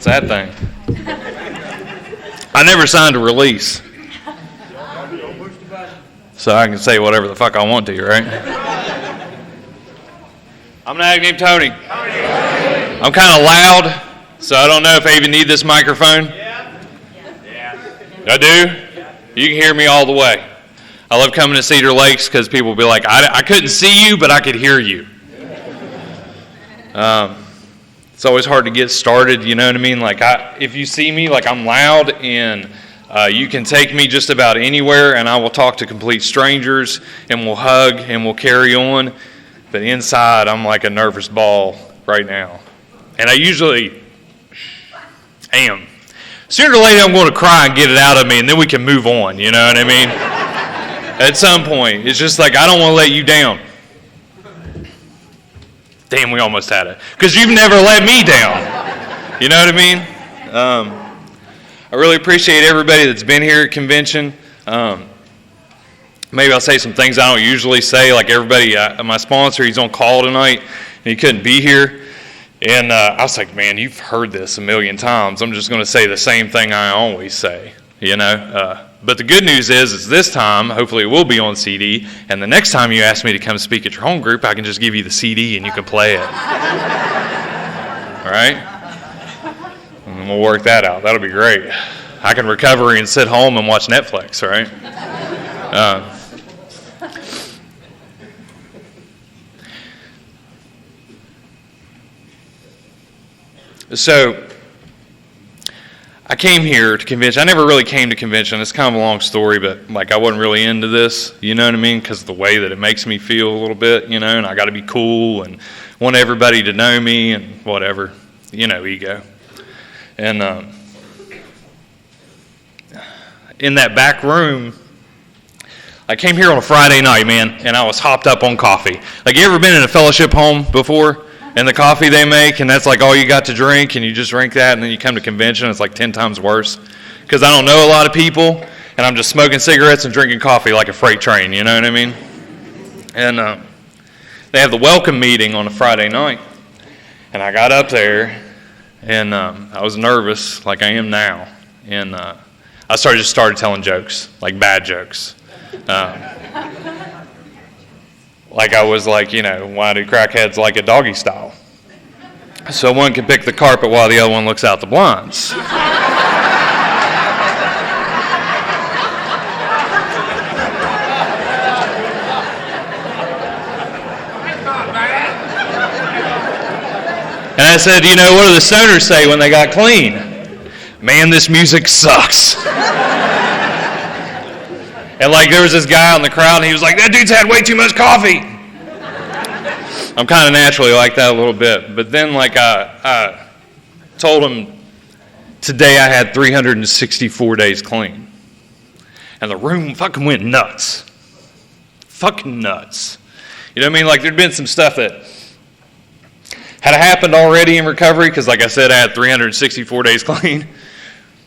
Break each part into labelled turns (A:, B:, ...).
A: What's that thing? I never signed a release. So I can say whatever the fuck I want to, right? I'm an addict named Tony. I'm kind of loud, so I don't know if I even need this microphone. I do? You can hear me all the way. I love coming to Cedar Lakes because people will be like, I couldn't see you, but I could hear you. It's always hard to get started, you know what I mean? Like, if you see me, like, I'm loud, and you can take me just about anywhere, and I will talk to complete strangers, and we'll hug, and we'll carry on. But inside, I'm like a nervous ball right now. And I usually am. Sooner or later, I'm going to cry and get it out of me, and then we can move on, you know what I mean? At some point, it's just like, I don't want to let you down. Damn, we almost had it. Because you've never let me down. You know what I mean? I really appreciate everybody that's been here at convention. Maybe I'll say some things I don't usually say. Like everybody, my sponsor, he's on call tonight, and he couldn't be here. And I was like, man, you've heard this a million times. I'm just going to say the same thing I always say, you know. But the good news is this time, hopefully it will be on CD, and the next time you ask me to come speak at your home group, I can just give you the CD and you can play it. All right? And we'll work that out. That'll be great. I can recover and sit home and watch Netflix, right? So I came here to convention. I never really came to convention. It's kind of a long story, but like I wasn't really into this, you know what I mean? Because of the way that it makes me feel a little bit, you know, and I got to be cool and want everybody to know me and whatever, you know, ego. And in that back room, I came here on a Friday night, man, and I was hopped up on coffee. Like, you ever been in a fellowship home before? And the coffee they make, and that's like all you got to drink, and you just drink that, and then you come to convention, it's like 10 times worse. Because I don't know a lot of people, and I'm just smoking cigarettes and drinking coffee like a freight train, you know what I mean? And they have the welcome meeting on a Friday night, and I got up there, and I was nervous, like I am now, and I just started telling jokes, like bad jokes. Like I was like, you know, why do crackheads like it doggy style? So one can pick the carpet while the other one looks out the blinds. And I said, you know, what do the stoners say when they got clean? Man, this music sucks. And like there was this guy in the crowd, and he was like, that dude's had way too much coffee. I'm kind of naturally like that a little bit. But then like I told him, today I had 364 days clean. And the room fucking went nuts. Fucking nuts. You know what I mean? Like there'd been some stuff that had happened already in recovery, because like I said, I had 364 days clean.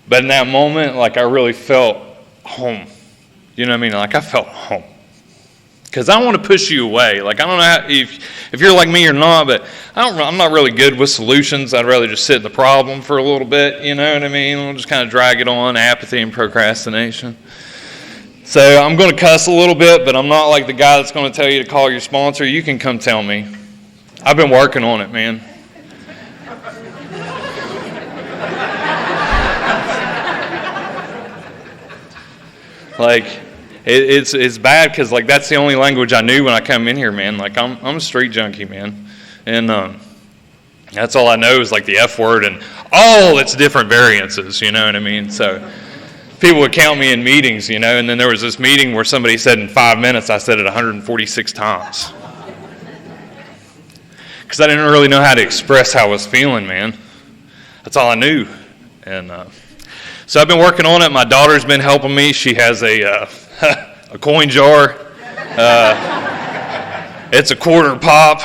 A: But in that moment, like I really felt home. You know what I mean? Like I felt home. Because I don't want to push you away. Like I don't know if you're like me or not, but I'm not really good with solutions. I'd rather just sit in the problem for a little bit. You know what I mean? We'll just kind of drag it on, apathy and procrastination. So I'm going to cuss a little bit, but I'm not like the guy that's going to tell you to call your sponsor. You can come tell me. I've been working on it, man. Like, it's bad because, like, that's the only language I knew when I come in here, man. Like, I'm a street junkie, man. And that's all I know is, like, the F word and all its different variances, you know what I mean? So people would count me in meetings, you know, and then there was this meeting where somebody said in 5 minutes, I said it 146 times. Because I didn't really know how to express how I was feeling, man. That's all I knew. And so I've been working on it. My daughter's been helping me. She has a coin jar. It's a quarter pop.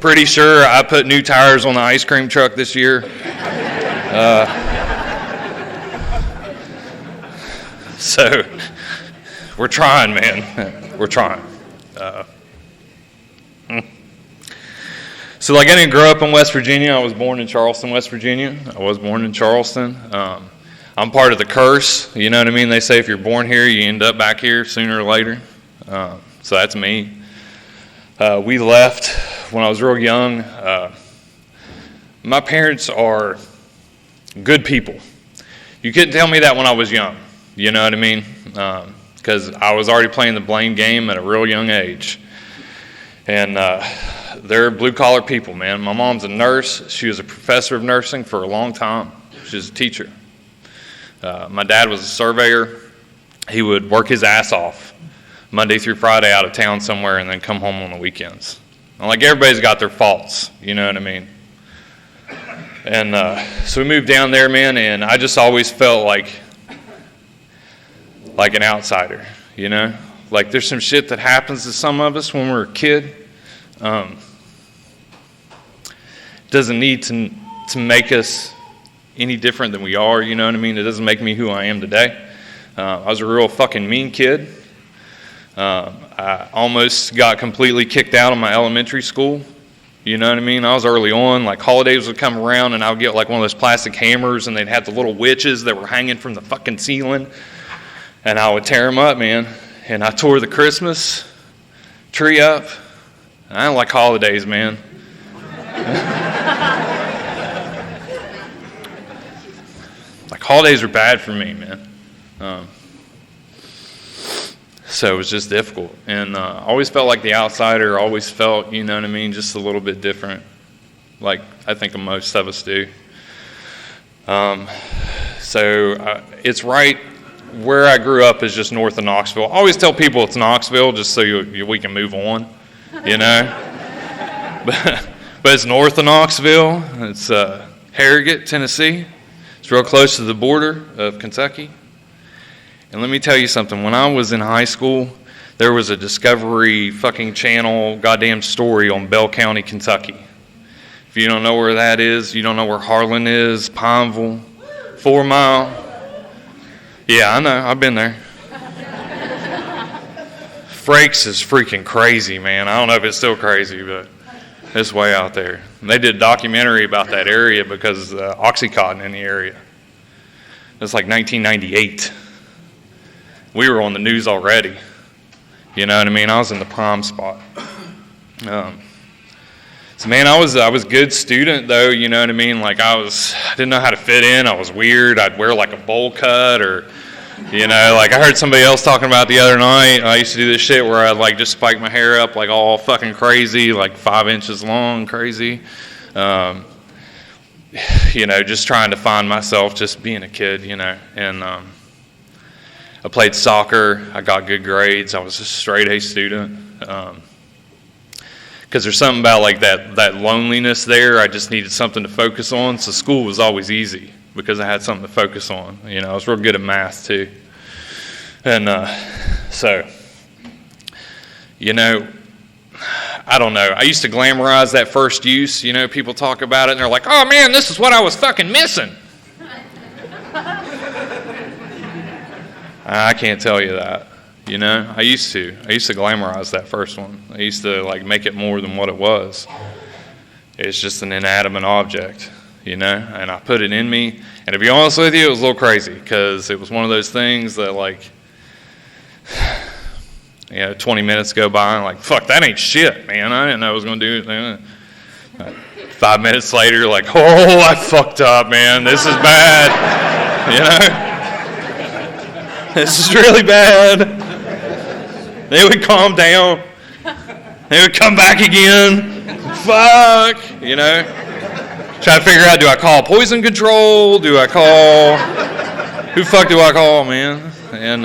A: Pretty sure I put new tires on the ice cream truck this year. So we're trying, man. We're trying. So, like, I didn't grow up in West Virginia. I was born in Charleston, West Virginia. I was born in Charleston. I'm part of the curse. You know what I mean? They say if you're born here, you end up back here sooner or later. So that's me. We left when I was real young. My parents are good people. You couldn't tell me that when I was young. You know what I mean? Because I was already playing the blame game at a real young age. And they're blue-collar people, man. My mom's a nurse. She was a professor of nursing for a long time. She was a teacher. My dad was a surveyor. He would work his ass off Monday through Friday out of town somewhere and then come home on the weekends. And like, everybody's got their faults, you know what I mean? And so we moved down there, man, and I just always felt like an outsider, you know? Like, there's some shit that happens to some of us when we're a kid. Doesn't need to make us any different than we are, you know what I mean? It doesn't make me who I am today. I was a real fucking mean kid. I almost got completely kicked out of my elementary school. You know what I mean? I was early on. Like, holidays would come around and I would get like one of those plastic hammers and they'd have the little witches that were hanging from the fucking ceiling. And I would tear them up, man. And I tore the Christmas tree up. I don't like holidays, man. Like, holidays are bad for me, man. So it was just difficult. And I always felt like the outsider, always felt, you know what I mean, just a little bit different. Like, I think most of us do. So it's right where I grew up is just north of Knoxville. I always tell people it's Knoxville just so we can move on, you know. But it's north of Knoxville. It's Harrogate, Tennessee. It's real close to the border of Kentucky. And let me tell you something. When I was in high school, there was a Discovery fucking Channel goddamn story on Bell County, Kentucky. If you don't know where that is, you don't know where Harlan is, Pineville, 4 Mile. Yeah, I know. I've been there. Frakes is freaking crazy, man. I don't know if it's still crazy, but it's way out there. And they did a documentary about that area because Oxycontin in the area. It's like 1998. We were on the news already. You know what I mean? I was in the prime spot. So, man, I was a good student, though, you know what I mean? Like, I didn't know how to fit in. I was weird. I'd wear, like, a bowl cut or, you know, like, I heard somebody else talking about the other night. I used to do this shit where I'd, like, just spike my hair up, like, all fucking crazy, like, 5 inches long, crazy. You know, just trying to find myself, just being a kid, you know, and I played soccer. I got good grades. I was a straight A student. Because there's something about like that loneliness there. I just needed something to focus on. So school was always easy because I had something to focus on. You know, I was real good at math too. And so, you know, I don't know. I used to glamorize that first use. You know, people talk about it and they're like, "Oh man, this is what I was fucking missing." I can't tell you that, you know. I used to glamorize that first one. I used to like make it more than what it was. It's just an inanimate object, you know, and I put it in me. And to be honest with you, it was a little crazy because it was one of those things that like, you know, 20 minutes go by and like, fuck, that ain't shit, man. I didn't know I was going to do anything. 5 minutes later, like, oh, I fucked up, man. This is bad, you know. This is really bad. They would calm down. They would come back again. Fuck, you know. Try to figure out, do I call poison control? Do I call... Who the fuck do I call, man? And,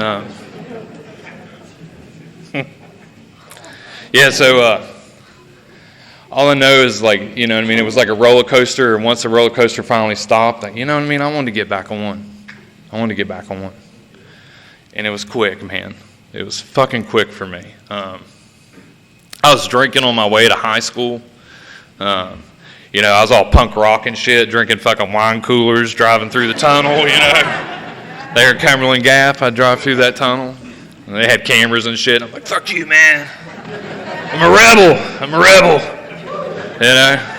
A: yeah, so, all I know is, like, you know what I mean, it was like a roller coaster, and once the roller coaster finally stopped, like, you know what I mean, I wanted to get back on one. And it was quick, man. It was fucking quick for me. I was drinking on my way to high school. You know, I was all punk rock and shit, drinking fucking wine coolers, driving through the tunnel, you know. There at Cumberland Gap, I'd drive through that tunnel. And they had cameras and shit. I'm like, fuck you, man. I'm a rebel. You know.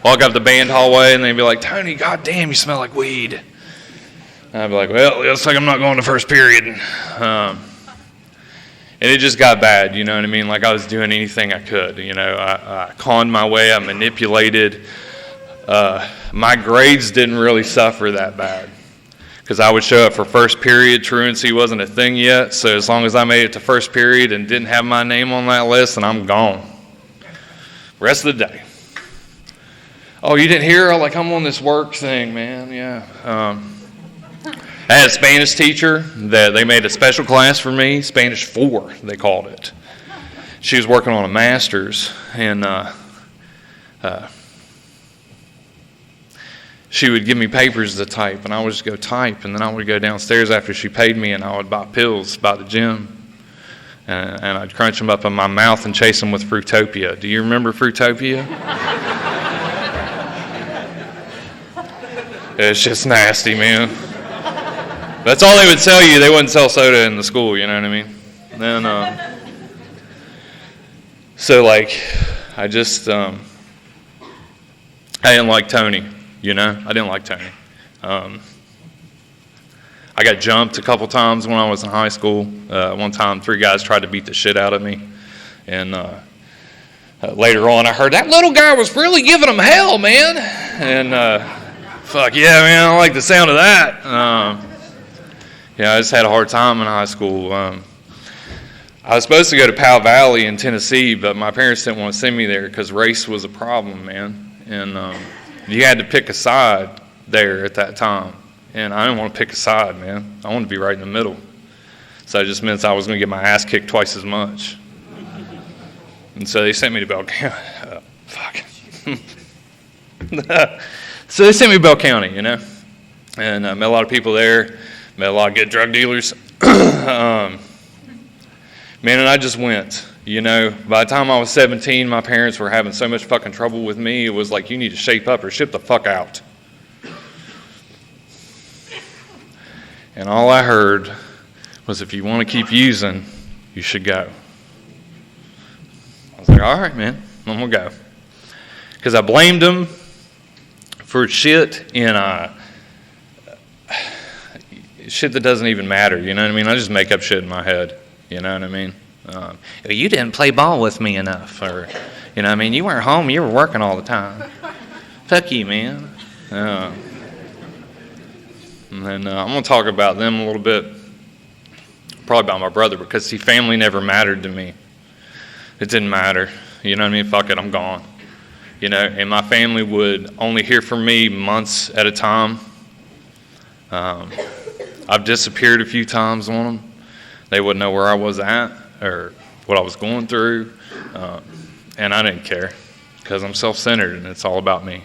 A: walk up the band hallway, and they'd be like, Tony, goddamn, you smell like weed. And I'd be like, well, it looks like I'm not going to first period. And it just got bad, you know what I mean? Like I was doing anything I could, you know. I conned my way, I manipulated. My grades didn't really suffer that bad because I would show up for first period. Truancy wasn't a thing yet, so as long as I made it to first period and didn't have my name on that list, then I'm gone. Rest of the day. Oh, you didn't hear? Like, I'm on this work thing, man. Yeah. I had a Spanish teacher that they made a special class for me, Spanish 4, they called it. She was working on a master's, and she would give me papers to type, and I would just go type, and then I would go downstairs after she paid me, and I would buy pills by the gym. And I'd crunch them up in my mouth and chase them with Fruitopia. Do you remember Fruitopia? It's just nasty, man. That's all they would sell you. They wouldn't sell soda in the school, you know what I mean? Then, so like, I just, I didn't like Tony, you know? I didn't like Tony. I got jumped a couple times when I was in high school. One time, 3 guys tried to beat the shit out of me. And later on, I heard, that little guy was really giving them hell, man. And fuck yeah, man, I don't like the sound of that. Yeah, I just had a hard time in high school. I was supposed to go to Powell Valley in Tennessee, but my parents didn't want to send me there because race was a problem, man. And you had to pick a side there at that time. And I didn't want to pick a side, man. I wanted to be right in the middle. So it just meant I was going to get my ass kicked twice as much. And so they sent me to Bell County. Fuck. So they sent me to Bell County, you know. And I met a lot of people there. Met a lot of good drug dealers. Man, and I just went. You know, by the time I was 17, my parents were having so much fucking trouble with me. It was like, you need to shape up or ship the fuck out. And all I heard was, if you want to keep using, you should go. I was like, all right, man, I'm going to go. Because I blamed them for shit in shit that doesn't even matter, you know what I mean? I just make up shit in my head, you know what I mean? You didn't play ball with me enough, or, you know what I mean? You weren't home, you were working all the time. Fuck you, man. And then I'm going to talk about them a little bit, probably about my brother, because, see, family never mattered to me. It didn't matter. You know what I mean? Fuck it, I'm gone. You know, and my family would only hear from me months at a time. I've disappeared a few times on them. They wouldn't know where I was at or what I was going through. And I didn't care because I'm self-centered and it's all about me.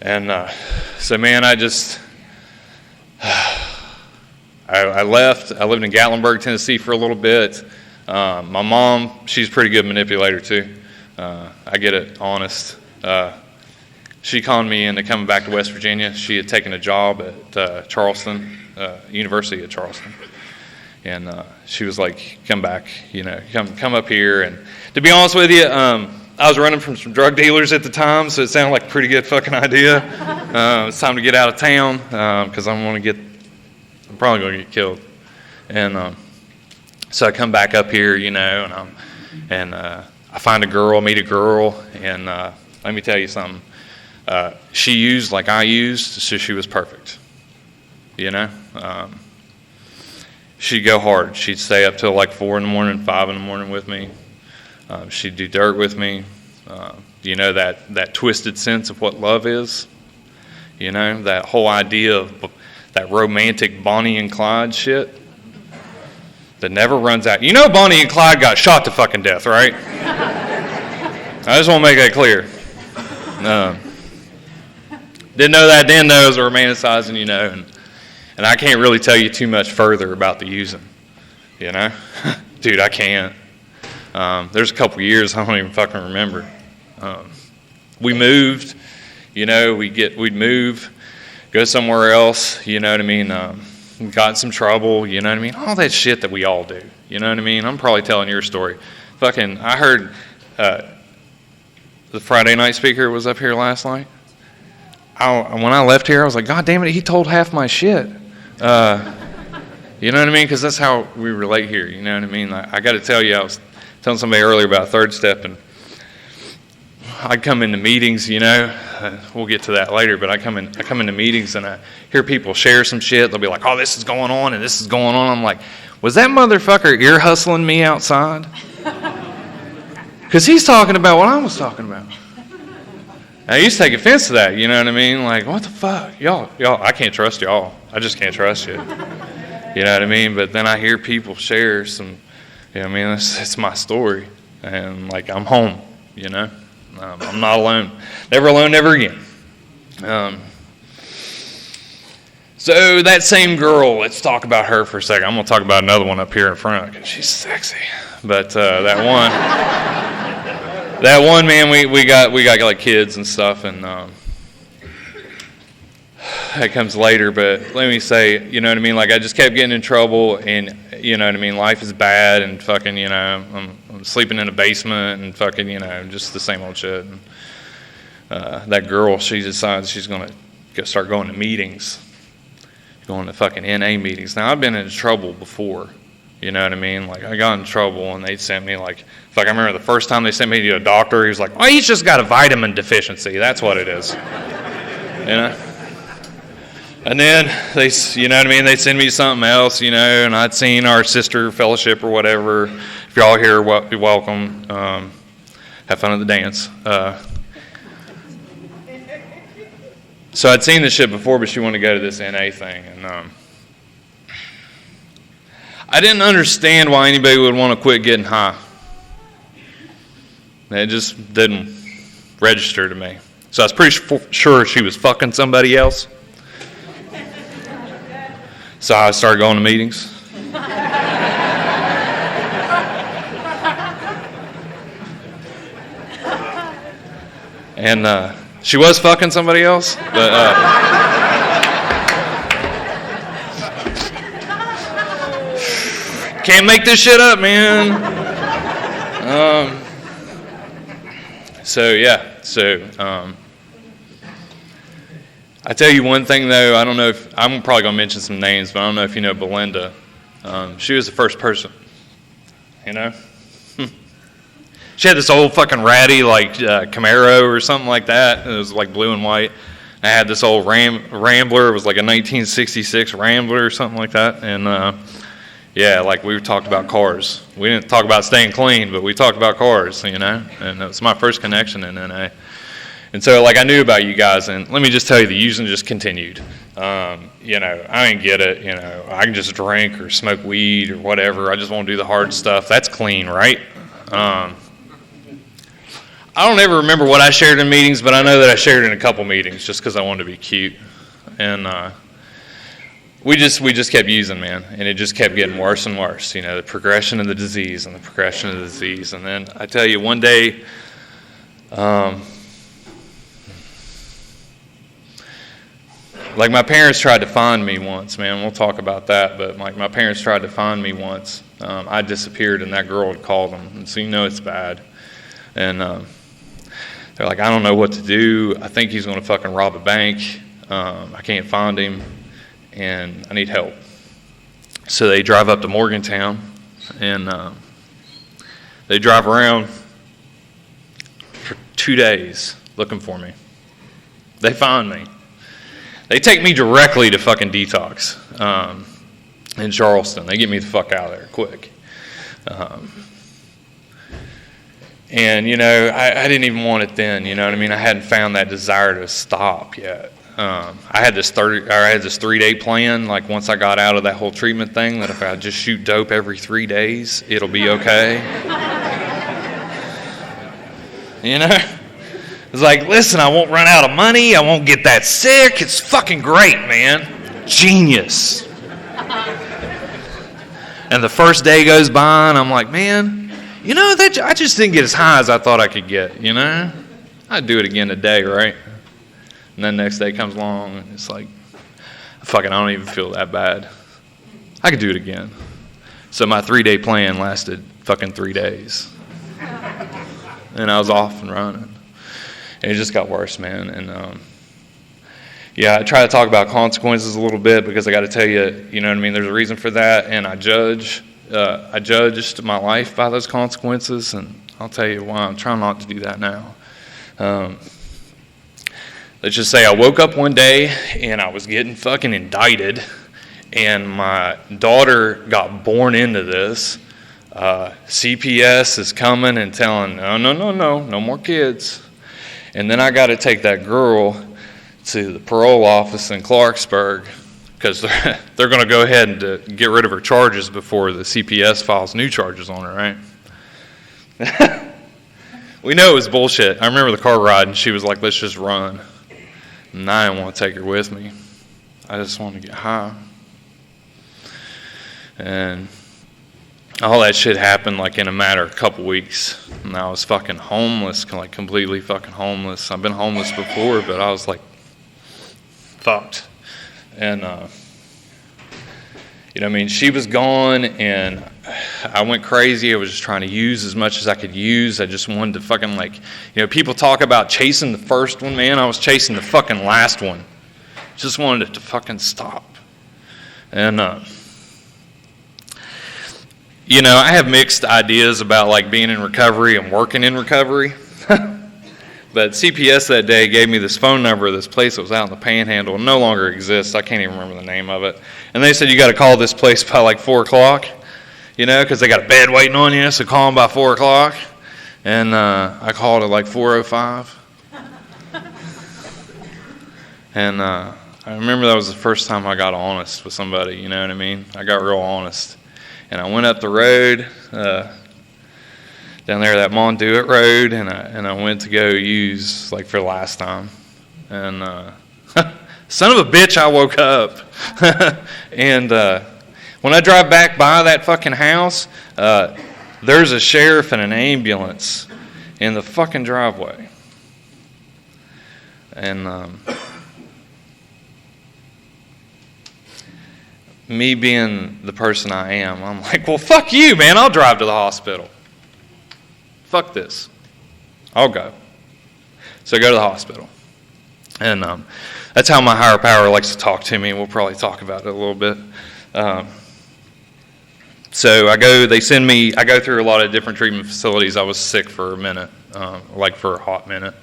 A: And so, man, I just, I left. I lived in Gatlinburg, Tennessee for a little bit. My mom, she's a pretty good manipulator too. I get it, honest. She conned me into coming back to West Virginia. She had taken a job at Charleston, University of Charleston. And she was like, come back, you know, come up here. And to be honest with you, I was running from some drug dealers at the time, so it sounded like a pretty good fucking idea. It's time to get out of town because I'm probably going to get killed. And so I come back up here, you know, and I find a girl, meet a girl, and let me tell you something. She used like I used, so she was perfect, you know. She'd go hard. She'd stay up till like 4 in the morning, 5 in the morning with me. She'd do dirt with me. You know, that twisted sense of what love is. You know, that whole idea of that romantic Bonnie and Clyde shit that never runs out. You know, Bonnie and Clyde got shot to fucking death, right? I just want to make that clear. Didn't know that then, though. It was romanticizing, you know, and I can't really tell you too much further about the using, you know? Dude, I can't. There's a couple years I don't even fucking remember. We moved, you know, we'd move, go somewhere else, you know what I mean? Got in some trouble, you know what I mean? All that shit that we all do, you know what I mean? I'm probably telling your story. Fucking, I heard the Friday night speaker was up here last night. When I left here, I was like, God damn it, he told half my shit. You know what I mean? Because that's how we relate here. You know what I mean? I got to tell you, I was telling somebody earlier about Third Step, and I come into meetings, you know. We'll get to that later, but I come into meetings and I hear people share some shit. They'll be like, "Oh, this is going on and this is going on." I'm like, "Was that motherfucker ear hustling me outside?" Because he's talking about what I was talking about. I used to take offense to that. You know what I mean? Like, what the fuck, y'all? I can't trust y'all. I just can't trust you. You know what I mean? But then I hear people share some, you know what I mean? It's my story. And, like, I'm home, you know? I'm not alone. Never alone, never again. So that same girl, let's talk about her for a second. I'm going to talk about another one up here in front because she's sexy. But that one, man, we got like kids and stuff, and that comes later, but let me say, you know what I mean? Like, I just kept getting in trouble, and, you know what I mean? Life is bad, and fucking, you know, I'm sleeping in a basement, and fucking, you know, just the same old shit. And, that girl, she decides she's going to start going to meetings, going to fucking NA meetings. Now, I've been in trouble before, you know what I mean? Like, I got in trouble, and they sent me, like, I remember the first time they sent me to a doctor, he was like, "Oh, he's just got a vitamin deficiency. That's what it is." You know? And then they, you know what I mean, they send me something else, you know, and I'd seen our sister fellowship or whatever. If y'all here, you're welcome. Have fun at the dance. So I'd seen this shit before, but she wanted to go to this NA thing. And I didn't understand why anybody would want to quit getting high. It just didn't register to me. So I was pretty sure she was fucking somebody else. So I started going to meetings. And she was fucking somebody else, but can't make this shit up, man. I tell you one thing, though. I don't know if I'm probably gonna mention some names, but I don't know if you know Belinda. She was the first person, you know. She had this old fucking ratty like Camaro or something like that. It was like blue and white. I had this old Rambler. It was like a 1966 Rambler or something like that. And yeah, like we talked about cars. We didn't talk about staying clean, but we talked about cars, you know. And it was my first connection in NA. And so, like, I knew about you guys, and let me just tell you, the using just continued. You know, I didn't get it. You know, I can just drink or smoke weed or whatever. I just won't do the hard stuff. That's clean, right? I don't ever remember what I shared in meetings, but I know that I shared in a couple meetings just because I wanted to be cute. And we just kept using, man, and it just kept getting worse and worse. You know, the progression of the disease and the progression of the disease. And then I tell you, one day, like my parents tried to find me once, man. We'll talk about that, but like my parents tried to find me once. I disappeared, and that girl had called them, and so you know it's bad. And they're like, "I don't know what to do. I think he's going to fucking rob a bank. I can't find him, and I need help." So they drive up to Morgantown, and they drive around for 2 days looking for me. They find me. They take me directly to fucking detox in Charleston. They get me the fuck out of there quick. And, you know, I didn't even want it then, you know what I mean? I hadn't found that desire to stop yet. I had this 3-day plan, like once I got out of that whole treatment thing, that if I just shoot dope every 3 days, it'll be okay. You know? It's like, listen, I won't run out of money. I won't get that sick. It's fucking great, man. Genius. And the first day goes by, and I'm like, man, you know, I just didn't get as high as I thought I could get, you know? I'd do it again today, right? And then the next day comes along, and it's like, fucking, I don't even feel that bad. I could do it again. So my 3-day plan lasted fucking 3 days. And I was off and running. it just got worse, man. And yeah, I try to talk about consequences a little bit because I got to tell you, you know what I mean? There's a reason for that, and I judged my life by those consequences, and I'll tell you why. I'm trying not to do that now. Let's just say I woke up one day and I was getting fucking indicted, and my daughter got born into this. CPS is coming and telling, no more kids. And then I got to take that girl to the parole office in Clarksburg because they're going to go ahead and get rid of her charges before the CPS files new charges on her, right? We know it was bullshit. I remember the car ride, and she was like, let's just run. And I didn't want to take her with me. I just wanted to get high. And all that shit happened like in a matter of a couple weeks. And I was fucking homeless, like completely fucking homeless. I've been homeless before, but I was like fucked. And, you know what I mean? She was gone, and I went crazy. I was just trying to use as much as I could use. I just wanted to fucking people talk about chasing the first one, man. I was chasing the fucking last one. Just wanted it to fucking stop. And, I have mixed ideas about like being in recovery and working in recovery. But CPS that day gave me this phone number of this place that was out in the Panhandle. It no longer exists. I can't even remember the name of it. And they said you got to call this place by like 4 o'clock, because they got a bed waiting on you, so call them by 4 o'clock. And I called at like 4:05. And I remember that was the first time I got honest with somebody, you know what I mean? I got real honest. And I went up the road, down there, that Monduit Road, and I went to go use, like, for the last time. And, son of a bitch, I woke up. And when I drive back by that fucking house, there's a sheriff and an ambulance in the fucking driveway. And me being the person I am, I'm like, well, fuck you, man. I'll drive to the hospital. Fuck this. I'll go. So I go to the hospital. And that's how my higher power likes to talk to me. We'll probably talk about it a little bit. So I go through a lot of different treatment facilities. I was sick for a minute, like for a hot minute.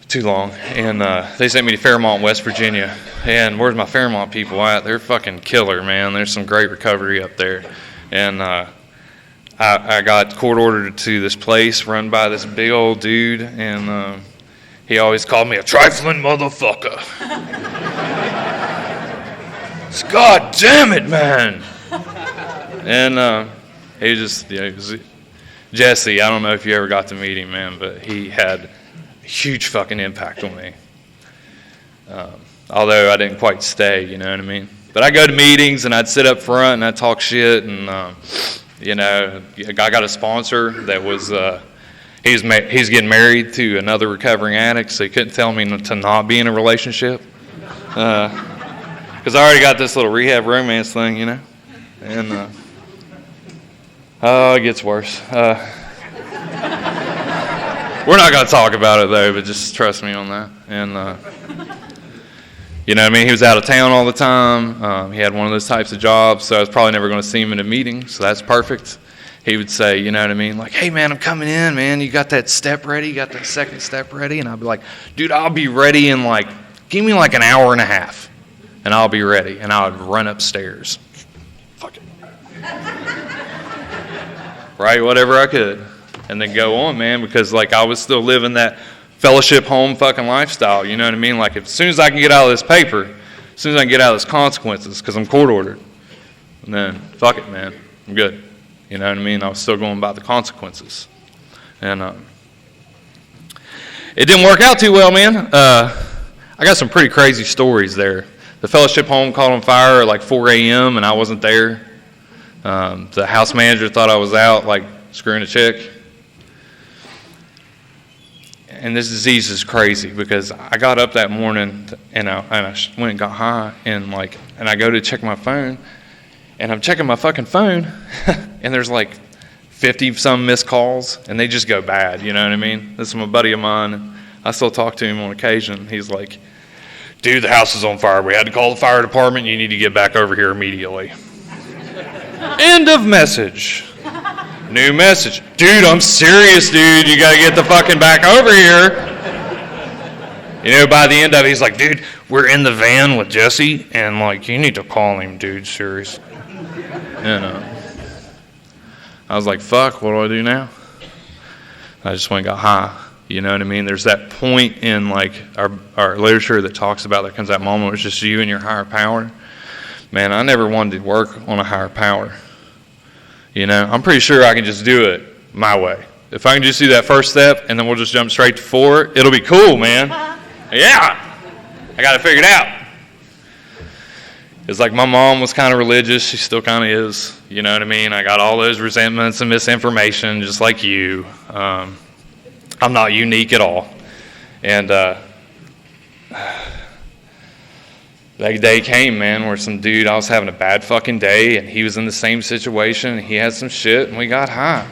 A: Too long. And they sent me to Fairmont, West Virginia. And where's my Fairmont people at? They're fucking killer, man. There's some great recovery up there. And I got court ordered to this place run by this big old dude, and he always called me a trifling motherfucker. God damn it, man. And he just, Jesse, I don't know if you ever got to meet him, man, but he had a huge fucking impact on me. Although I didn't quite stay, you know what I mean? But I go to meetings, and I'd sit up front, and I'd talk shit, and I got a sponsor that was, he's getting married to another recovering addict, so he couldn't tell me to not be in a relationship. Because I already got this little rehab romance thing, And, it gets worse. We're not going to talk about it, though, but just trust me on that. And, he was out of town all the time. He had one of those types of jobs, so I was probably never going to see him in a meeting, so that's perfect. He would say, you know what I mean, like, hey, man, I'm coming in, man. You got that step ready? You got that second step ready? And I'd be like, dude, I'll be ready in give me an hour and a half, and I'll be ready. And I would run upstairs. Fuck it. Right, whatever I could. And then go on, man, because, I was still living that fellowship home fucking lifestyle, you know what I mean? As soon as I can get out of this paper, as soon as I can get out of this consequences, because I'm court ordered, and then, fuck it, man, I'm good. You know what I mean? I was still going about the consequences. And it didn't work out too well, man. I got some pretty crazy stories there. The fellowship home caught on fire at 4 a.m., and I wasn't there. The house manager thought I was out, screwing a chick. And this disease is crazy because I got up that morning and I went and got high and I go to check my phone and I'm checking my fucking phone and there's 50 some missed calls and they just go bad, you know what I mean? This is my buddy of mine. I still talk to him on occasion. He's like, dude, the house is on fire. We had to call the fire department. You need to get back over here immediately. End of message. New message. Dude, I'm serious, dude. You got to get the fucking back over here. You know, by the end of it, he's like, dude, we're in the van with Jesse, and, like, you need to call him, dude, seriously. And I was like, fuck, what do I do now? I just went and got high. You know what I mean? There's that point in, like, our literature that talks about there comes that moment where it's just you and your higher power. Man, I never wanted to work on a higher power. You know, I'm pretty sure I can just do it my way. If I can just do that first step and then we'll just jump straight to 4, it'll be cool, man. Yeah, I got to figure it out. It's like my mom was kind of religious. She still kind of is. You know what I mean? I got all those resentments and misinformation just like you. I'm not unique at all. And that day came, man, where some dude, I was having a bad fucking day, and he was in the same situation, and he had some shit, and we got high.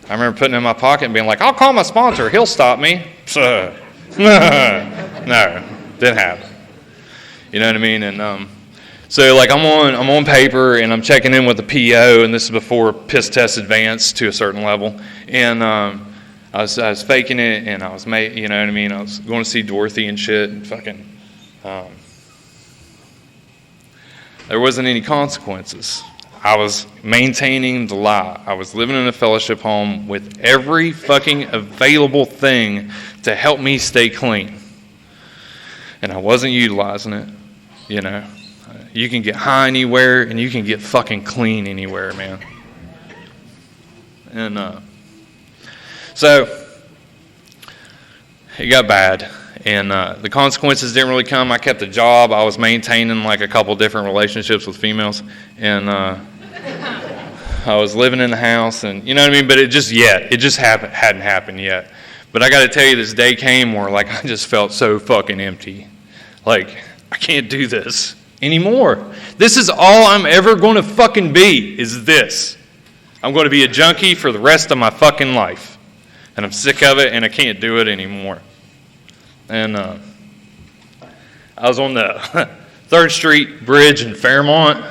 A: I remember putting it in my pocket and being like, I'll call my sponsor. He'll stop me. No, didn't happen. You know what I mean? And so, like, I'm on paper, and I'm checking in with the PO, and this is before piss test advanced to a certain level. And I was faking it, and I was you know what I mean? I was going to see Dorothy and shit, and fucking. There wasn't any consequences. I was maintaining the lie. I was living in a fellowship home with every fucking available thing to help me stay clean. And I wasn't utilizing it, you know. You can get high anywhere, and you can get fucking clean anywhere, man. And so it got bad. And the consequences didn't really come. I kept a job. I was maintaining like a couple different relationships with females. And I was living in the house. And you know what I mean? But it just hadn't happened yet. But I got to tell you, this day came where like I just felt so fucking empty. Like, I can't do this anymore. This is all I'm ever going to fucking be is this. I'm going to be a junkie for the rest of my fucking life. And I'm sick of it, and I can't do it anymore. And I was on the 3rd Street Bridge in Fairmont,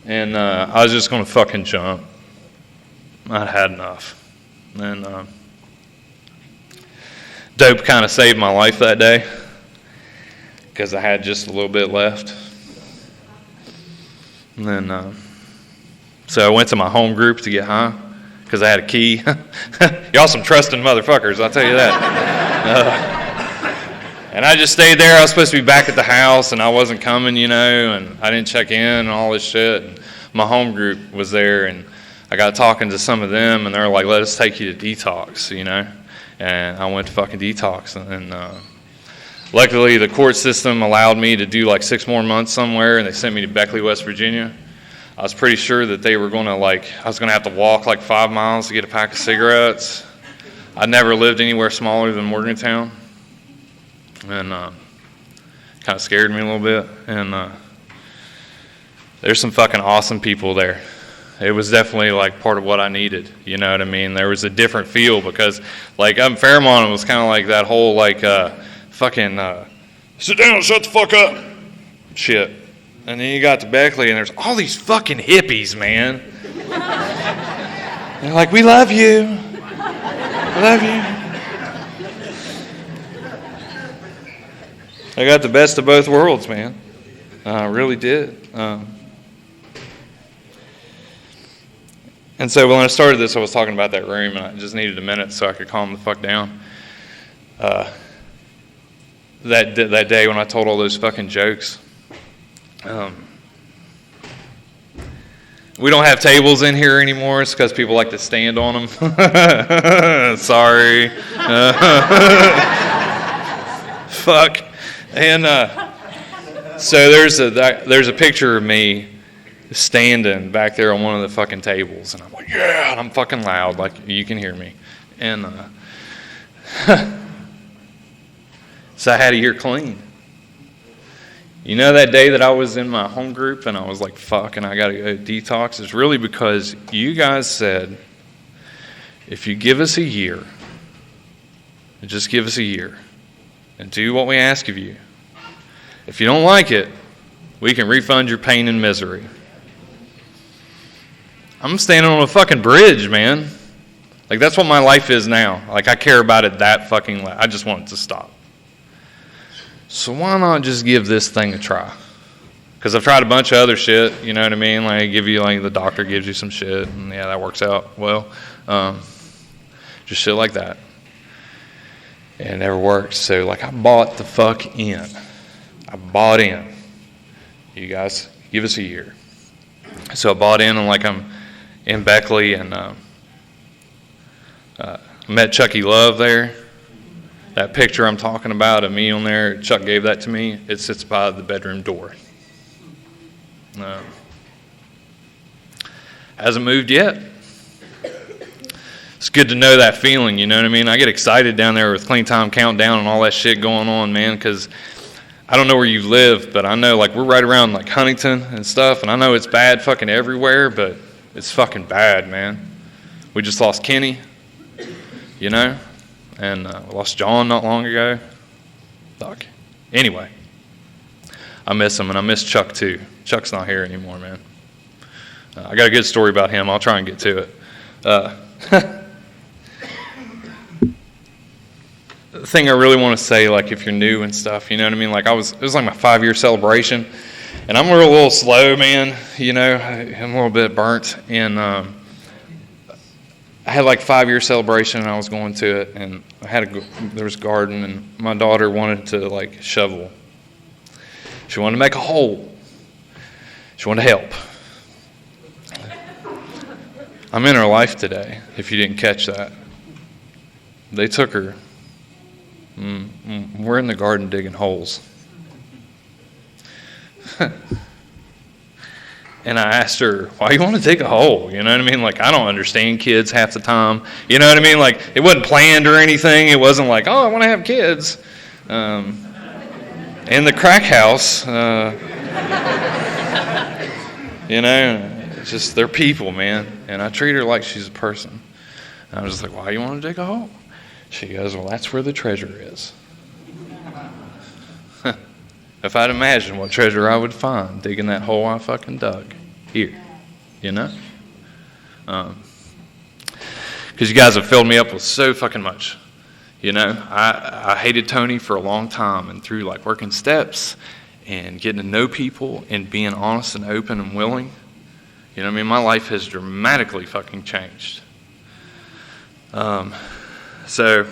A: and I was just going to fucking jump. I had enough. And dope kind of saved my life that day because I had just a little bit left. And then, so I went to my home group to get high because I had a key. Y'all some trusting motherfuckers, I'll tell you that. And I just stayed there. I was supposed to be back at the house, and I wasn't coming, you know, and I didn't check in and all this shit. And my home group was there, and I got talking to some of them, and they were like, let us take you to detox, you know. And I went to fucking detox. And luckily, the court system allowed me to do like 6 more months somewhere, and they sent me to Beckley, West Virginia. I was pretty sure that they were going to I was going to have to walk like 5 miles to get a pack of cigarettes. I never lived anywhere smaller than Morgantown. And kind of scared me a little bit. And there's some fucking awesome people there. It was definitely like part of what I needed. You know what I mean? There was a different feel because like up in Fairmont, it was kind of like that whole like fucking sit down, shut the fuck up shit. And then you got to Beckley, and there's all these fucking hippies, man. They're like, we love you. I love you. I got the best of both worlds, man. I really did. And so when I started this, I was talking about that room, and I just needed a minute so I could calm the fuck down. That day when I told all those fucking jokes. We don't have tables in here anymore. It's because people like to stand on them. Sorry. Fuck. And so there's a picture of me standing back there on one of the fucking tables, and I'm like, yeah, and I'm fucking loud, like you can hear me. And so I had a year clean. You know that day that I was in my home group and I was like, fuck, and I got to go detox? It's really because you guys said, if you give us a year, just give us a year, and do what we ask of you. If you don't like it, we can refund your pain and misery. I'm standing on a fucking bridge, man. Like, that's what my life is now. Like, I care about it that fucking I just want it to stop. So why not just give this thing a try? Because I've tried a bunch of other shit, you know what I mean? Like, the doctor gives you some shit, and yeah, that works out well. Just shit like that. And it never worked. So, like, I bought the fuck in. I bought in. You guys, give us a year. So I bought in, and like, I'm in Beckley, and met Chucky Love there. That picture I'm talking about of me on there, Chuck gave that to me. It sits by the bedroom door. Hasn't moved yet. It's good to know that feeling, you know what I mean? I get excited down there with Clean Time Countdown and all that shit going on, man, because I don't know where you live, but I know, like, we're right around, like, Huntington and stuff, and I know it's bad fucking everywhere, but it's fucking bad, man. We just lost Kenny, you know, and we lost John not long ago. Fuck. Anyway, I miss him, and I miss Chuck, too. Chuck's not here anymore, man. I got a good story about him. I'll try and get to it. The thing I really want to say, like, if you're new and stuff, you know what I mean? Like, it was like my 5-year celebration, and I'm a little slow, man, you know, I'm a little bit burnt, and I had like 5-year celebration, and I was going to it, and there was a garden, and my daughter wanted to, like, shovel. She wanted to make a hole. She wanted to help. I'm in her life today, if you didn't catch that. They took her. We're in the garden digging holes. And I asked her, why you want to dig a hole? You know what I mean? Like, I don't understand kids half the time. You know what I mean? Like, it wasn't planned or anything. It wasn't like, oh, I want to have kids. In the crack house, you know, it's just, they're people, man. And I treat her like she's a person. And I was just like, why you want to dig a hole? She goes, well, that's where the treasure is. If I'd imagined what treasure I would find digging that hole I fucking dug here, you know? Because you guys have filled me up with so fucking much. You know, I hated Tony for a long time, and through like working steps and getting to know people and being honest and open and willing, you know what I mean? My life has dramatically fucking changed. So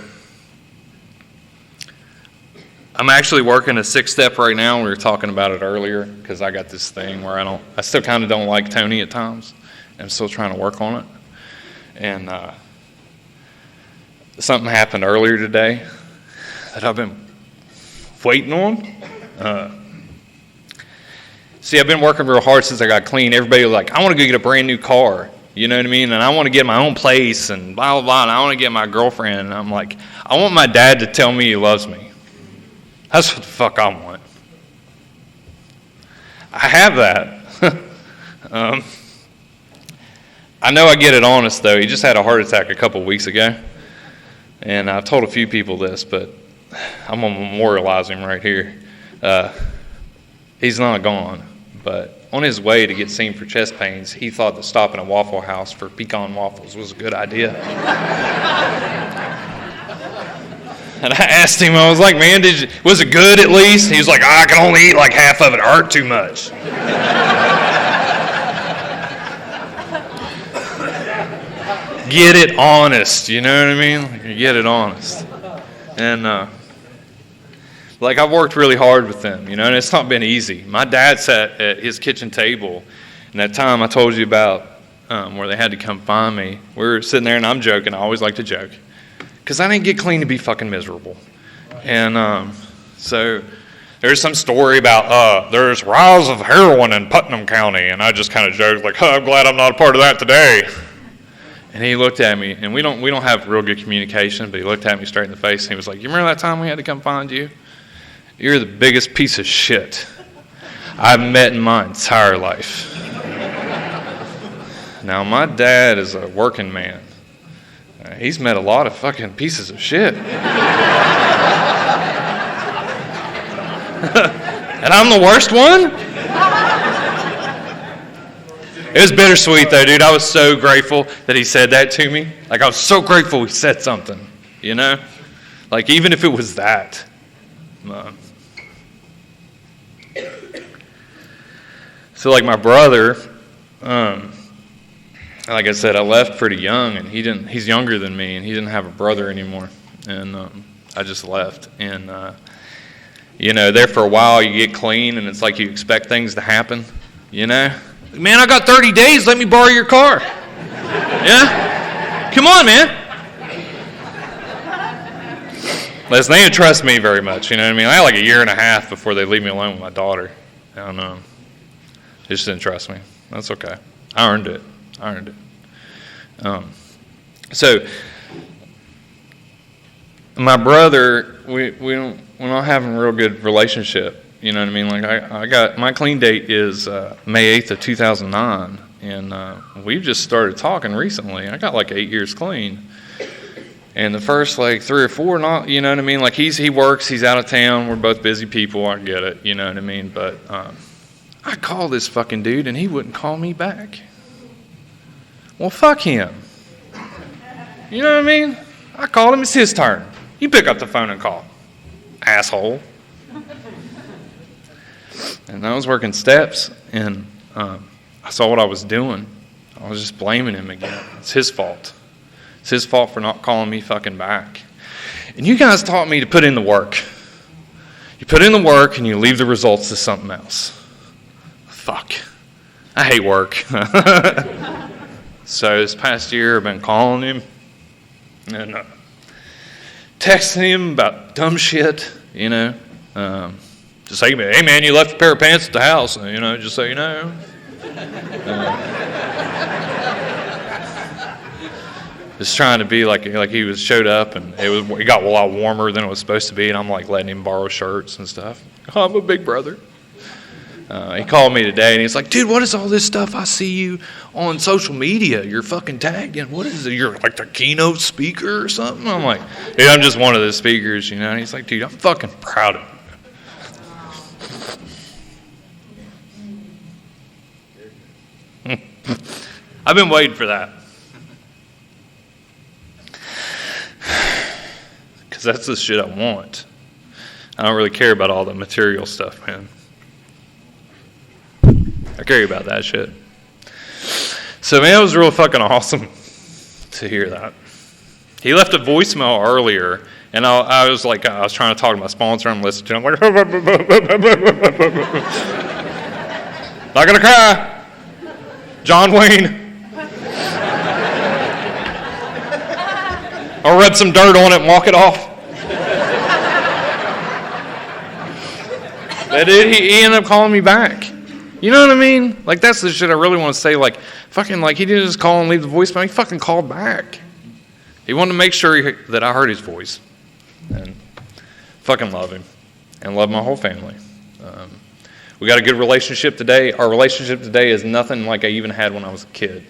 A: I'm actually working a 6-step right now. We were talking about it earlier because I got this thing where I still kind of don't like Tony at times. I'm still trying to work on it. And something happened earlier today that I've been waiting on. See, I've been working real hard since I got clean. Everybody was like, I want to go get a brand new car. You know what I mean? And I want to get my own place and blah, blah, blah. And I want to get my girlfriend. And I'm like, I want my dad to tell me he loves me. That's what the fuck I want. I have that. I know I get it honest, though. He just had a heart attack a couple weeks ago. And I've told a few people this, but I'm going to memorialize him right here. He's not gone, but on his way to get seen for chest pains, he thought that stopping at Waffle House for pecan waffles was a good idea. And I asked him, I was like, man, was it good at least? He was like, I can only eat like half of it. It hurt too much. Get it honest, you know what I mean? Like, get it honest. And like, I've worked really hard with them, you know, and it's not been easy. My dad sat at his kitchen table, and that time I told you about where they had to come find me. We were sitting there, and I'm joking. I always like to joke. Because I didn't get clean to be fucking miserable. And so there's some story about there's rise of heroin in Putnam County, and I just kind of joked, like, I'm glad I'm not a part of that today. And he looked at me, and we don't have real good communication, but he looked at me straight in the face, and he was like, you remember that time we had to come find you? You're the biggest piece of shit I've met in my entire life. Now, my dad is a working man. He's met a lot of fucking pieces of shit. And I'm the worst one? It was bittersweet, though, dude. I was so grateful that he said that to me. Like, I was so grateful he said something, you know? Like, even if it was that. So, like, my brother, like I said, I left pretty young, and he's younger than me, and he didn't have a brother anymore. And I just left. And, you know, there for a while, you get clean, and it's like you expect things to happen, you know? Man, I got 30 days. Let me borrow your car. Yeah? Come on, man. Listen, they didn't trust me very much, you know what I mean? I had like a year and a half before they leave me alone with my daughter. I don't know. They just didn't trust me. That's okay. I earned it. So, my brother, we don't have a real good relationship. You know what I mean? Like, I got, my clean date is May 8th of 2009, and we've just started talking recently. I got like 8 years clean. And the first like 3 or 4, not, you know what I mean? Like, he works, he's out of town, we're both busy people, I get it, you know what I mean? But I called this fucking dude, and he wouldn't call me back. Well, fuck him. You know what I mean? I called him, it's his turn. You pick up the phone and call. Asshole. And I was working steps, and I saw what I was doing. I was just blaming him again. It's his fault. It's his fault for not calling me fucking back. And you guys taught me to put in the work. You put in the work, and you leave the results to something else. Fuck. I hate work. So this past year, I've been calling him and texting him about dumb shit, you know. Just say, hey man, you left a pair of pants at the house, you know, just so you know. Just trying to be like he was showed up, and it got a lot warmer than it was supposed to be, and I'm like letting him borrow shirts and stuff. Oh, I'm a big brother. He called me today, and he's like, dude, what is all this stuff I see you on social media? You're fucking tagged in. What is it? You're like the keynote speaker or something? I'm like, dude, I'm just one of the speakers, you know. And he's like, dude, I'm fucking proud of you. I've been waiting for that. Because that's the shit I want. I don't really care about all the material stuff, man. I care about that shit. So, man, it was real fucking awesome to hear that. He left a voicemail earlier, and I was like, I was trying to talk to my sponsor. I'm listening to him. I'm like, not gonna cry. John Wayne. I'll rub some dirt on it and walk it off. But he ended up calling me back. You know what I mean? Like, that's the shit I really want to say. Like, fucking, like, he didn't just call and leave the voicemail. He fucking called back. He wanted to make sure that I heard his voice. And fucking love him. And love my whole family. We got a good relationship today. Our relationship today is nothing like I even had when I was a kid.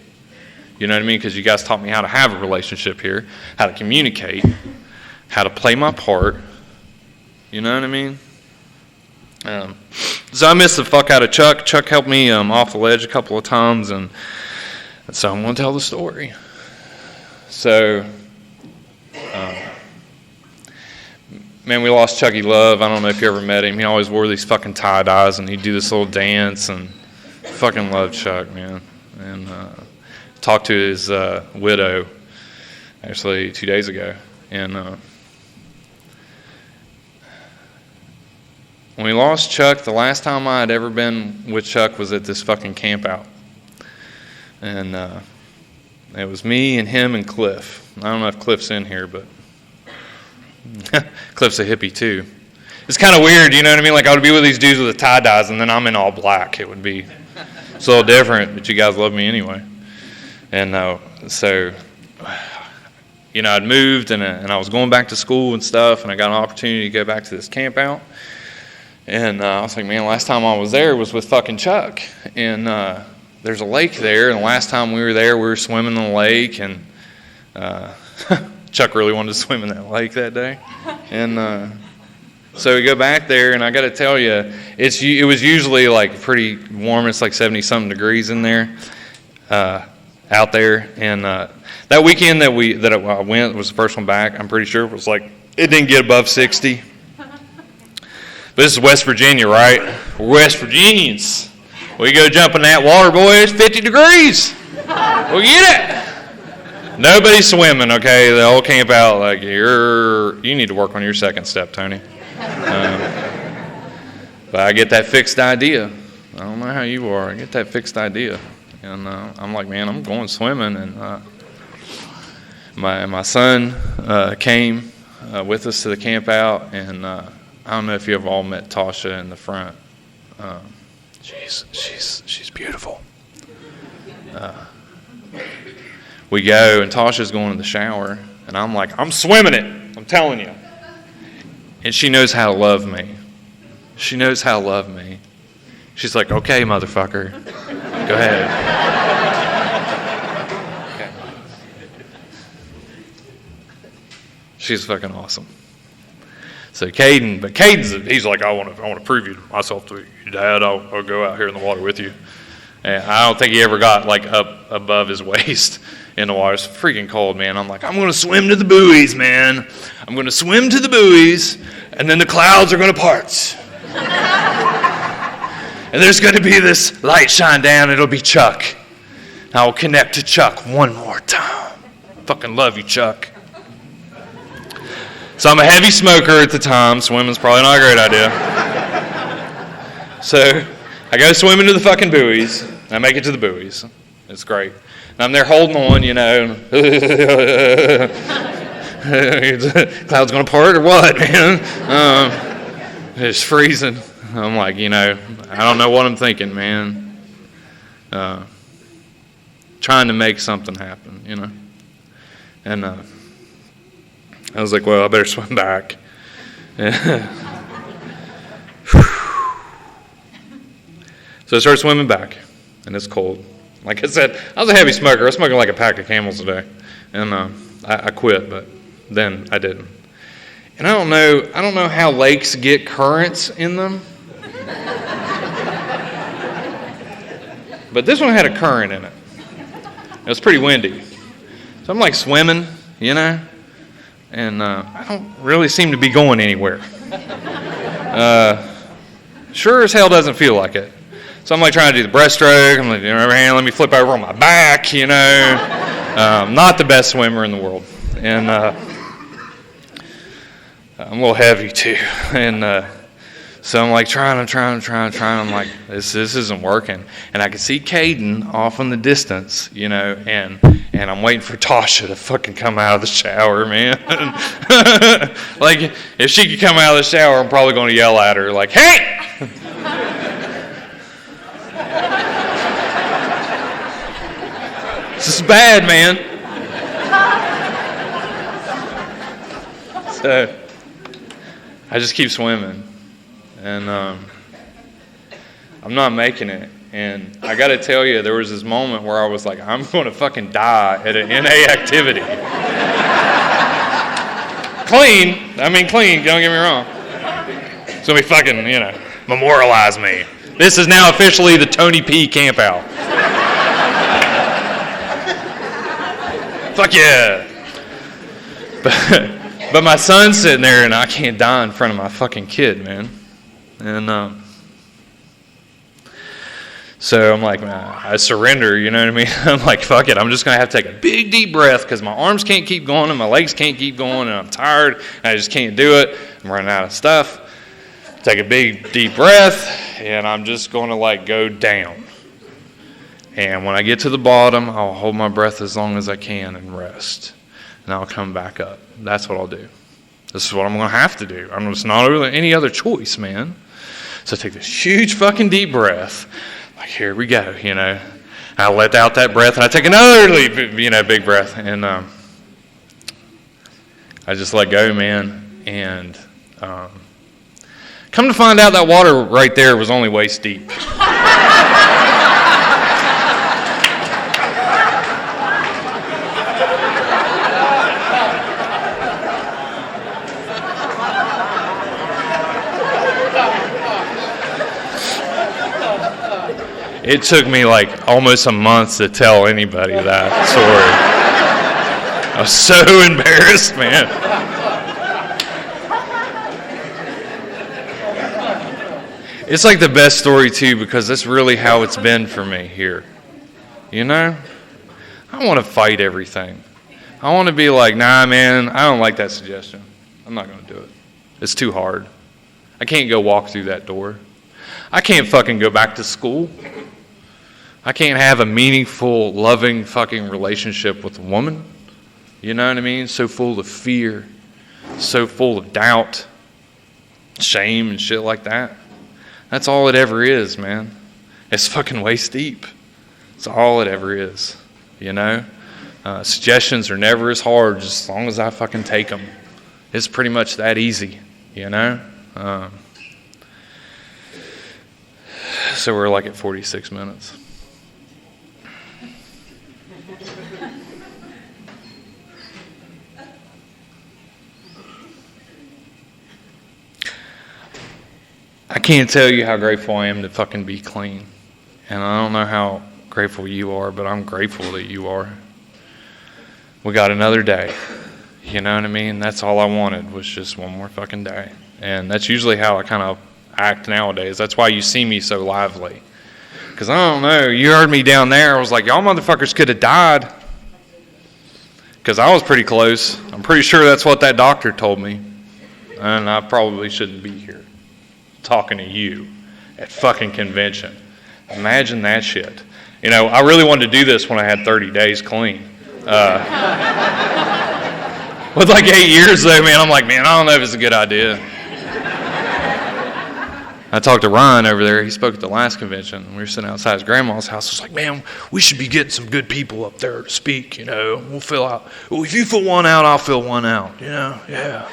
A: You know what I mean? Because you guys taught me how to have a relationship here, how to communicate, how to play my part. You know what I mean? So I miss the fuck out of Chuck. Chuck helped me off the ledge a couple of times, and so I'm going to tell the story. So, man, we lost Chucky Love. I don't know if you ever met him. He always wore these fucking tie-dyes, and he'd do this little dance, and fucking loved Chuck, man. And talked to his widow, actually, 2 days ago. And when we lost Chuck, the last time I had ever been with Chuck was at this fucking camp out. And it was me and him and Cliff. I don't know if Cliff's in here, but Cliff's a hippie too. It's kind of weird, you know what I mean? Like, I would be with these dudes with the tie-dyes, and then I'm in all black. It would be it's a little different, but you guys love me anyway. And so, you know, I'd moved, and I was going back to school and stuff, and I got an opportunity to go back to this camp out. And I was like, man, last time I was there was with fucking Chuck. And there's a lake there, and the last time we were there, we were swimming in the lake, and Chuck really wanted to swim in that lake that day. And So we go back there, and I got to tell you, it was usually like pretty warm. It's like 70-something degrees in there, out there. And that weekend that I went was the first one back. I'm pretty sure it was like, it didn't get above 60. But this is West Virginia, right? We're West Virginians. We go jump in that water, boys. 50 degrees. We get it. Nobody's swimming, okay? The whole camp out, like, you need to work on your second step, Tony. But I get that fixed idea. I don't know how you are. I get that fixed idea. And I'm like, man, I'm going swimming. And my son came with us to the camp out. And I don't know if you ever all met Tasha in the front. She's beautiful. We go, and Tasha's going to the shower, and I'm like, I'm swimming it. I'm telling you. And she knows how to love me. She knows how to love me. She's like, okay, motherfucker. Go ahead. Okay. She's fucking awesome. So Caden's he's like, I want to prove you myself to you, Dad. I'll go out here in the water with you. And I don't think he ever got like up above his waist in the water. It's freaking cold, man. I'm like, I'm going to swim to the buoys, man. I'm going to swim to the buoys, and then the clouds are going to part. And there's going to be this light shine down. It'll be Chuck. I will connect to Chuck one more time. Fucking love you, Chuck. So I'm a heavy smoker at the time. Swimming's probably not a great idea. So I go swimming to the fucking buoys. I make it to the buoys. It's great. And I'm there holding on, you know. Cloud's going to part or what, man? It's freezing. I'm like, you know, I don't know what I'm thinking, man. Trying to make something happen, you know. And I was like, well, I better swim back. So I started swimming back, and it's cold. Like I said, I was a heavy smoker. I was smoking like a pack of Camels a day, and I quit, but then I didn't. And I don't know how lakes get currents in them, but this one had a current in it. It was pretty windy, so I'm like swimming, you know, and I don't really seem to be going anywhere. Sure as hell doesn't feel like it. So I'm like trying to do the breaststroke. I'm like, let me flip over on my back, you know. Not the best swimmer in the world. And I'm a little heavy too. And so I'm like trying. I'm like, this isn't working. And I can see Caden off in the distance, you know, and I'm waiting for Tasha to fucking come out of the shower, man. Like, if she could come out of the shower, I'm probably going to yell at her, like, hey! This is bad, man. So I just keep swimming, and I'm not making it. And I got to tell you, there was this moment where I was like, I'm going to fucking die at an NA activity. Clean, don't get me wrong. It's going to be fucking, you know, memorialize me. This is now officially the Tony P. Campout. Fuck yeah. But my son's sitting there, and I can't die in front of my fucking kid, man. And so I'm like, I surrender, you know what I mean? I'm like, fuck it. I'm just going to have to take a big, deep breath because my arms can't keep going and my legs can't keep going, and I'm tired, and I just can't do it. I'm running out of stuff. Take a big, deep breath, and I'm just going to, like, go down. And when I get to the bottom, I'll hold my breath as long as I can and rest. And I'll come back up. That's what I'll do. This is what I'm going to have to do. It's not really any other choice, man. So I take this huge fucking deep breath. Like, here we go, you know. I let out that breath, and I take another big breath. And I just let go, man. And come to find out that water right there was only waist deep. It took me like almost a month to tell anybody that story. I was so embarrassed, man. It's like the best story too, because that's really how it's been for me here. You know? I want to fight everything. I want to be like, nah, man, I don't like that suggestion. I'm not going to do it. It's too hard. I can't go walk through that door. I can't fucking go back to school. I can't have a meaningful, loving fucking relationship with a woman. You know what I mean? So full of fear, so full of doubt, shame and shit like that. That's all it ever is, man. It's fucking waist deep. It's all it ever is, you know? Suggestions are never as hard just as long as I fucking take them. It's pretty much that easy, you know? So we're like at 46 minutes. I can't tell you how grateful I am to fucking be clean. And I don't know how grateful you are, but I'm grateful that you are. We got another day. You know what I mean? That's all I wanted was just one more fucking day. And that's usually how I kind of act nowadays. That's why you see me so lively. Because I don't know, you heard me down there. I was like, y'all motherfuckers could have died. Because I was pretty close. I'm pretty sure that's what that doctor told me. And I probably shouldn't be here talking to you at fucking convention. Imagine that shit. You know, I really wanted to do this when I had 30 days clean. With like 8 years though, man, I'm like, man, I don't know if it's a good idea. I talked to Ryan over there. He spoke at the last convention. We were sitting outside his grandma's house. I was like, man, we should be getting some good people up there to speak, you know. We'll fill out. Well, if you fill one out, I'll fill one out, you know. Yeah.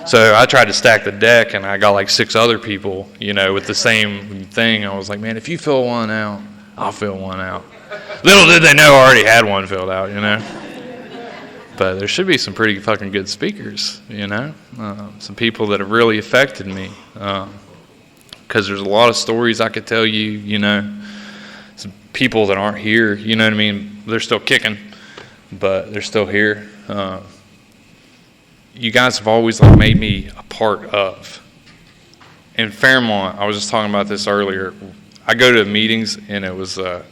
A: So I tried to stack the deck, and I got like 6 other people, you know, with the same thing. I was like, man, if you fill one out, I'll fill one out. Little did they know I already had one filled out, you know. But there should be some pretty fucking good speakers, you know. Some people that have really affected me. Because there's a lot of stories I could tell you, you know. Some people that aren't here, you know what I mean. They're still kicking, but they're still here. You guys have always like made me a part of. In Fairmont, I was just talking about this earlier. I go to meetings, and it was at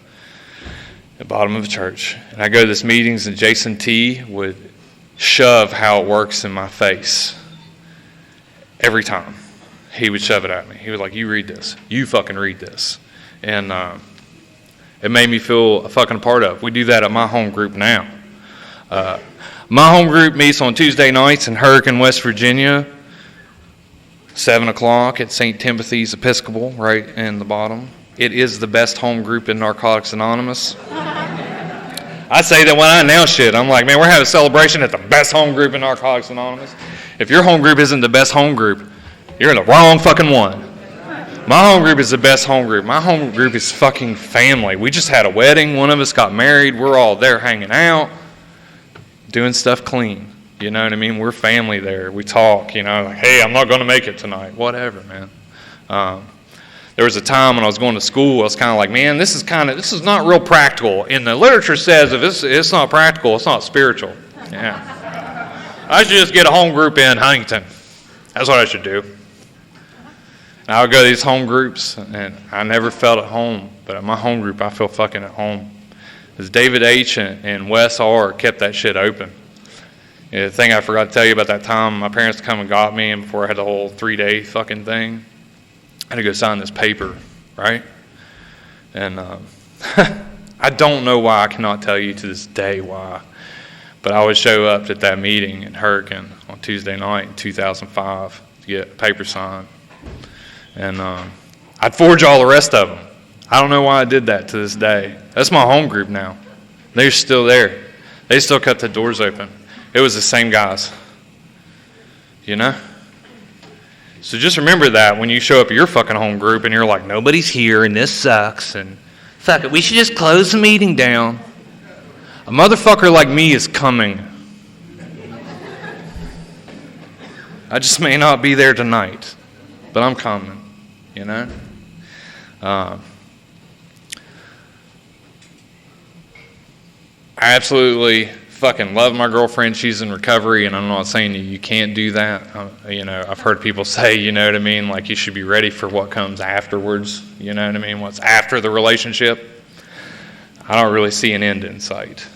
A: the bottom of a church. And I go to this meetings, and Jason T would shove how it works in my face every time. He would shove it at me. He was like, you read this. You fucking read this. And it made me feel a fucking part of. We do that at my home group now. My home group meets on Tuesday nights in Hurricane, West Virginia, 7 o'clock at St. Timothy's Episcopal, right in the bottom. It is the best home group in Narcotics Anonymous. I say that when I announce shit. I'm like, man, we're having a celebration at the best home group in Narcotics Anonymous. If your home group isn't the best home group, you're in the wrong fucking one. My home group is the best home group. My home group is fucking family. We just had a wedding. One of us got married. We're all there hanging out, doing stuff clean. You know what I mean? We're family there. We talk, you know, like, hey, I'm not going to make it tonight. Whatever, man. There was a time when I was going to school, I was kind of like, man, this is not real practical. And the literature says if it's not practical, it's not spiritual. Yeah. I should just get a home group in Huntington. That's what I should do. And I would go to these home groups, and I never felt at home. But at my home group, I feel fucking at home. Because David H. and Wes R. kept that shit open. You know, the thing I forgot to tell you about that time, my parents come and got me, and before I had the whole 3-day fucking thing, I had to go sign this paper, right? And I don't know why. I cannot tell you to this day why. But I would show up at that meeting in Hurricane on Tuesday night in 2005 to get a paper signed. And I'd forge all the rest of them. I don't know why I did that to this day. That's my home group now. They're still there. They still kept the doors open. It was the same guys. You know? So just remember that when you show up at your fucking home group and you're like, nobody's here and this sucks and fuck it, we should just close the meeting down. A motherfucker like me is coming. I just may not be there tonight, but I'm coming, you know? I absolutely fucking love my girlfriend. She's in recovery, and I'm not saying you can't do that. I've heard people say, you know what I mean, like you should be ready for what comes afterwards. You know what I mean? What's after the relationship? I don't really see an end in sight.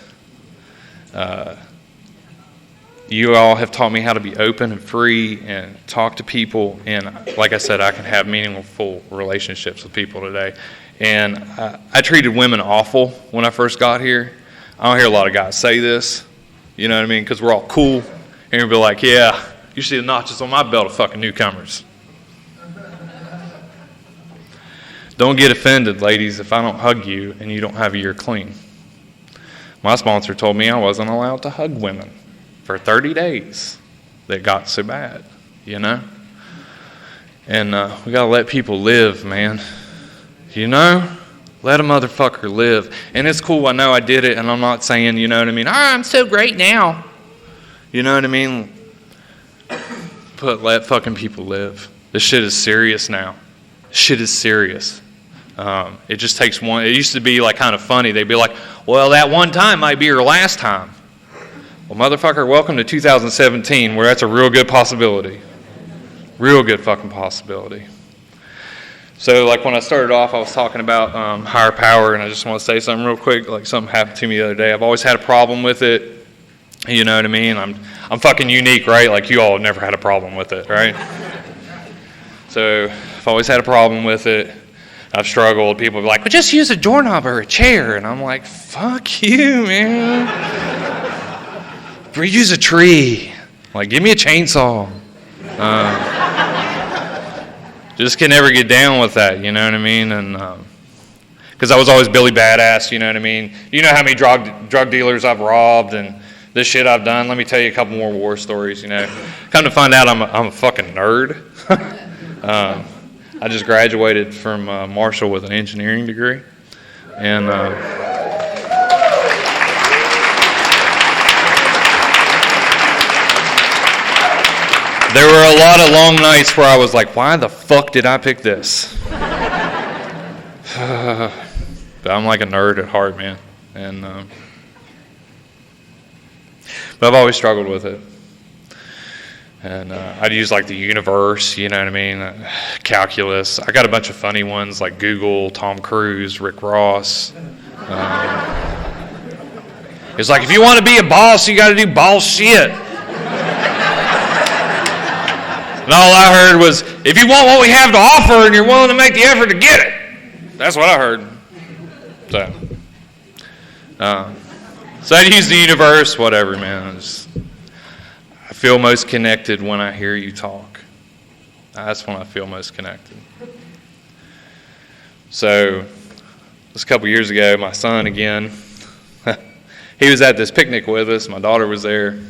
A: You all have taught me how to be open and free and talk to people. And like I said, I can have meaningful relationships with people today. And I treated women awful when I first got here. I don't hear a lot of guys say this, you know what I mean? Because we're all cool. And you'll be like, yeah, you see the notches on my belt of fucking newcomers. Don't get offended, ladies, if I don't hug you and you don't have a ear clean. My sponsor told me I wasn't allowed to hug women for 30 days. That got so bad, you know? And we got to let people live, man. You know? Let a motherfucker live. And it's cool, I know I did it, and I'm not saying, you know what I mean, I'm so great now. You know what I mean? But let fucking people live. This shit is serious now. Shit is serious. It just takes one. It used to be like kind of funny. They'd be like, well, that one time might be your last time. Well, motherfucker, welcome to 2017, where that's a real good possibility. Real good fucking possibility. So, like, when I started off, I was talking about higher power, and I just want to say something real quick. Like, something happened to me the other day. I've always had a problem with it. You know what I mean? I'm fucking unique, right? Like, you all have never had a problem with it, right? So, I've always had a problem with it. I've struggled. People be like, well, just use a doorknob or a chair. And I'm like, fuck you, man. Or use a tree. Like, give me a chainsaw. Just can never get down with that, you know what I mean? And because I was always Billy Badass, you know what I mean? You know how many drug dealers I've robbed and this shit I've done? Let me tell you a couple more war stories, you know. Come to find out I'm a fucking nerd. I just graduated from Marshall with an engineering degree. And there were a lot of long nights where I was like, why the fuck did I pick this? But I'm like a nerd at heart, man. And but I've always struggled with it. And I'd use like the universe, you know what I mean? Calculus. I got a bunch of funny ones like Google, Tom Cruise, Rick Ross. It's like, if you want to be a boss, you got to do boss shit. And all I heard was, if you want what we have to offer and you're willing to make the effort to get it. That's what I heard. So I'd use the universe, whatever, man. I feel most connected when I hear you talk. That's when I feel most connected. So this a couple years ago, my son again, he was at this picnic with us. My daughter was there.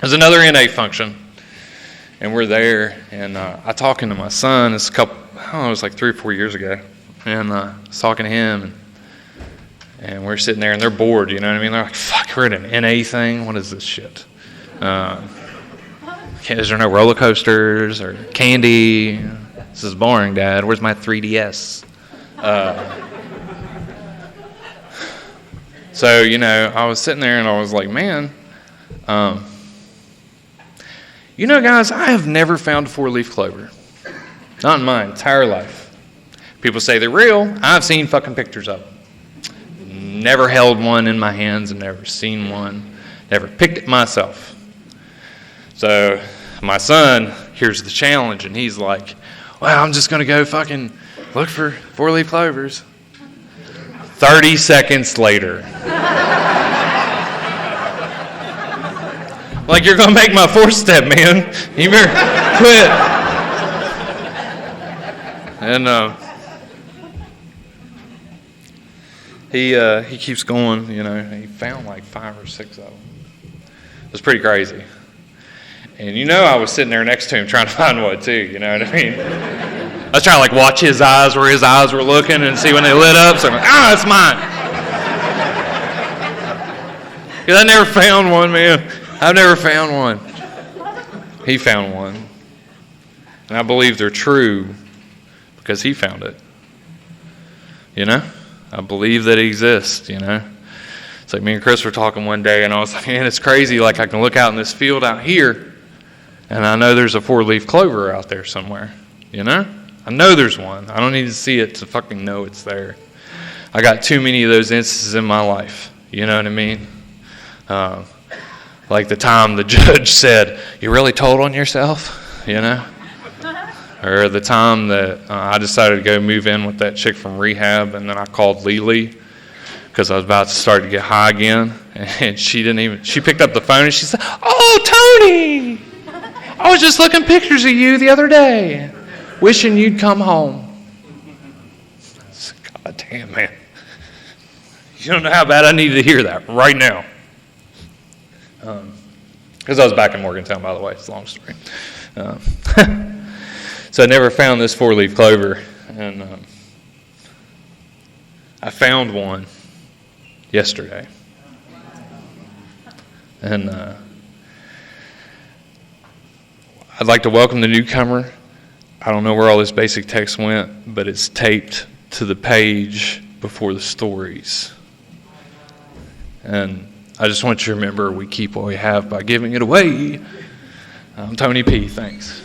A: There's another NA function. And we're there, and I talking to my son. It's it was like 3 or 4 years ago. And I was talking to him, and we're sitting there, and they're bored, you know what I mean? They're like, fuck, we're at an NA thing? What is this shit? Is there no roller coasters or candy? This is boring, Dad. Where's my 3DS? So, you know, I was sitting there, and I was like, man, you know, guys, I have never found a 4-leaf clover. Not in my entire life. People say they're real. I've seen fucking pictures of them. Never held one in my hands and never seen one. Never picked it myself. So my son hears the challenge and he's like, well, I'm just going to go fucking look for 4-leaf clovers. 30 seconds later. Like, you're going to make my 4-step, man. You better quit. And he keeps going, you know. He found like 5 or 6 of them. It was pretty crazy. And you know I was sitting there next to him trying to find one too, you know what I mean? I was trying to like watch his eyes where his eyes were looking and see when they lit up. So I'm like, it's mine. Because I never found one, man. I've never found one. He found one. And I believe they're true because he found it. You know? I believe that it exists, you know? It's like me and Chris were talking one day, and I was like, man, it's crazy. Like, I can look out in this field out here, and I know there's a 4-leaf clover out there somewhere, you know? I know there's one. I don't need to see it to fucking know it's there. I got too many of those instances in my life, you know what I mean? Like the time the judge said, you really told on yourself, you know? Or the time that I decided to go move in with that chick from rehab, and then I called Lily because I was about to start to get high again, and she picked up the phone and she said, oh, Tony, I was just looking pictures of you the other day, wishing you'd come home. God damn, man. You don't know how bad I needed to hear that right now. Because I was back in Morgantown, by the way. It's a long story. So I never found this 4-leaf clover, and I found one yesterday. And I'd like to welcome the newcomer. I don't know where all this basic text went, but it's taped to the page before the stories. And I just want you to remember we keep what we have by giving it away. I'm Tony P. Thanks.